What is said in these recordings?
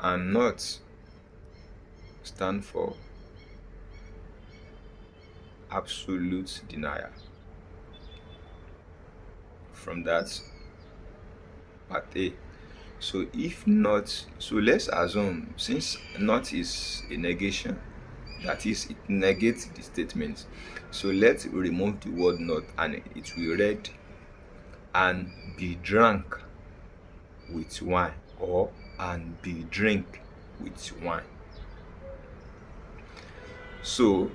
and not stand for absolute denial. From that, part A. So if not, so let's assume since not is a negation, that is, it negates the statement. So let's remove the word not, and it will read, and be drunk with wine, or and be drink with wine. So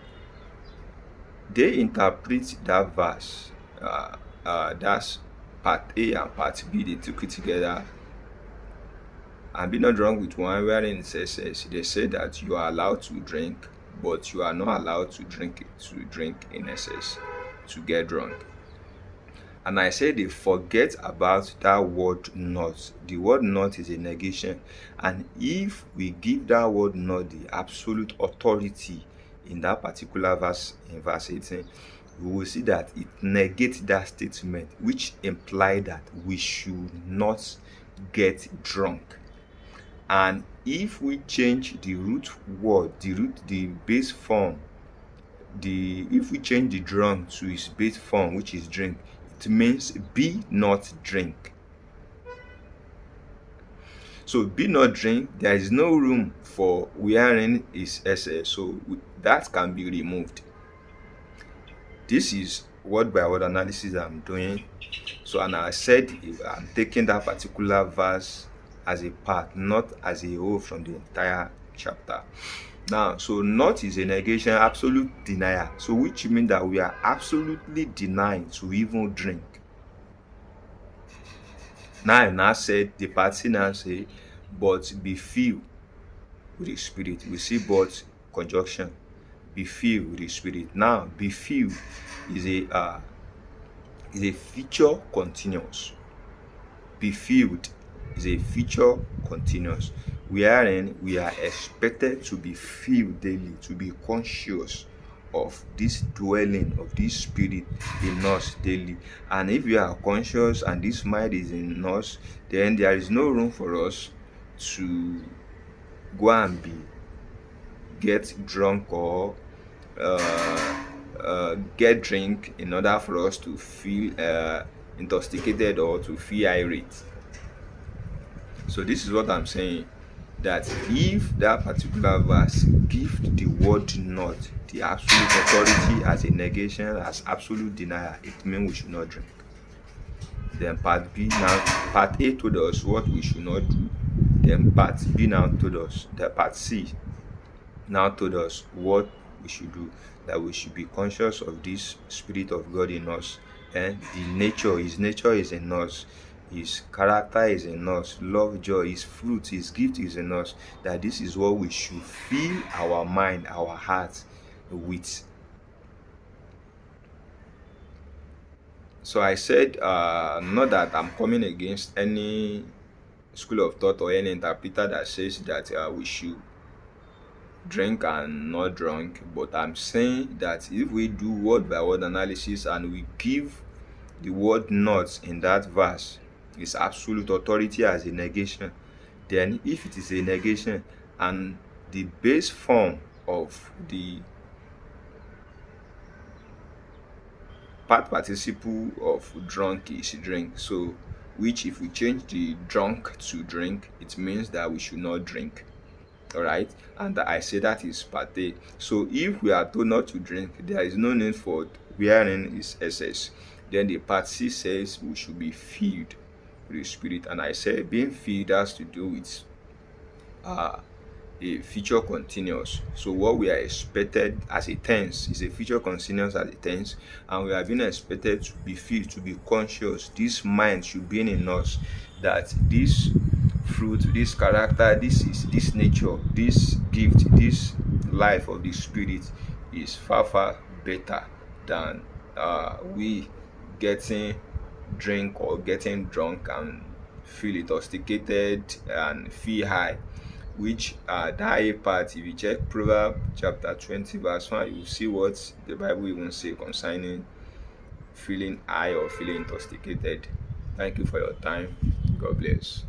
they interpret that verse, that's part A and part B, they took it together. And be not drunk with wine, wherein it says, they say that you are allowed to drink, but you are not allowed to drink in excess, to get drunk. And I say they forget about that word not. The word not is a negation, and if we give that word not the absolute authority in that particular verse, in verse 18, we will see that it negates that statement, which implies that we should not get drunk. And if we change the root word, the base form, if we change the drunk to its base form, which is drink, it means be not drink. So be not drink, there is no room for wherein is SS, so that can be removed. This is word by word analysis I'm doing. So, and I said I'm taking that particular verse as a part, not as a whole from the entire chapter. Now, so not is a negation, absolute denial. So which means that we are absolutely denying to even drink. Now said the party now say, but be filled with the Spirit. We see but conjunction. Be filled with the Spirit. Now, be filled is a future continuous. Be filled is a future continuous, wherein we are expected to be filled daily, to be conscious of this dwelling of this Spirit in us daily. And if we are conscious and this mind is in us, then there is no room for us to go and get drunk or get drink in order for us to feel intoxicated or to feel irate. So this is what I'm saying, that if that particular verse gives the word not the absolute authority as a negation, as absolute denial, it means we should not drink. Then part B, now part A told us what we should not do. Then part B now told us, that part C now told us what we should do, that we should be conscious of this Spirit of God in us, and his nature is in us, his character is in us, love, joy, his fruit, his gift is in us, that this is what we should fill our mind, our heart with. So I said, not that I'm coming against any school of thought or any interpreter that says that we should drink and not drunk, but I'm saying that if we do word by word analysis and we give the word not in that verse its absolute authority as a negation, then if it is a negation and the base form of the part participle of drunk is drink, so which if we change the drunk to drink, it means that we should not drink. All right, and I say that is part A. So if we are told not to drink, there is no need for wherein is SS. Then the part C says we should be filled with the Spirit, and I say being filled has to do with a future continuous. So what we are expected as a tense is a future continuous as a tense, and we are being expected to be filled, to be conscious. This mind should be in us, that this fruit, this character, this nature, this gift, this life of the Spirit is far better than we getting drink or getting drunk and feel intoxicated and feel high. Which that A part, if you check Proverbs chapter 20 verse 1, you will see what the Bible even say concerning feeling high or feeling intoxicated. Thank you for your time. God bless.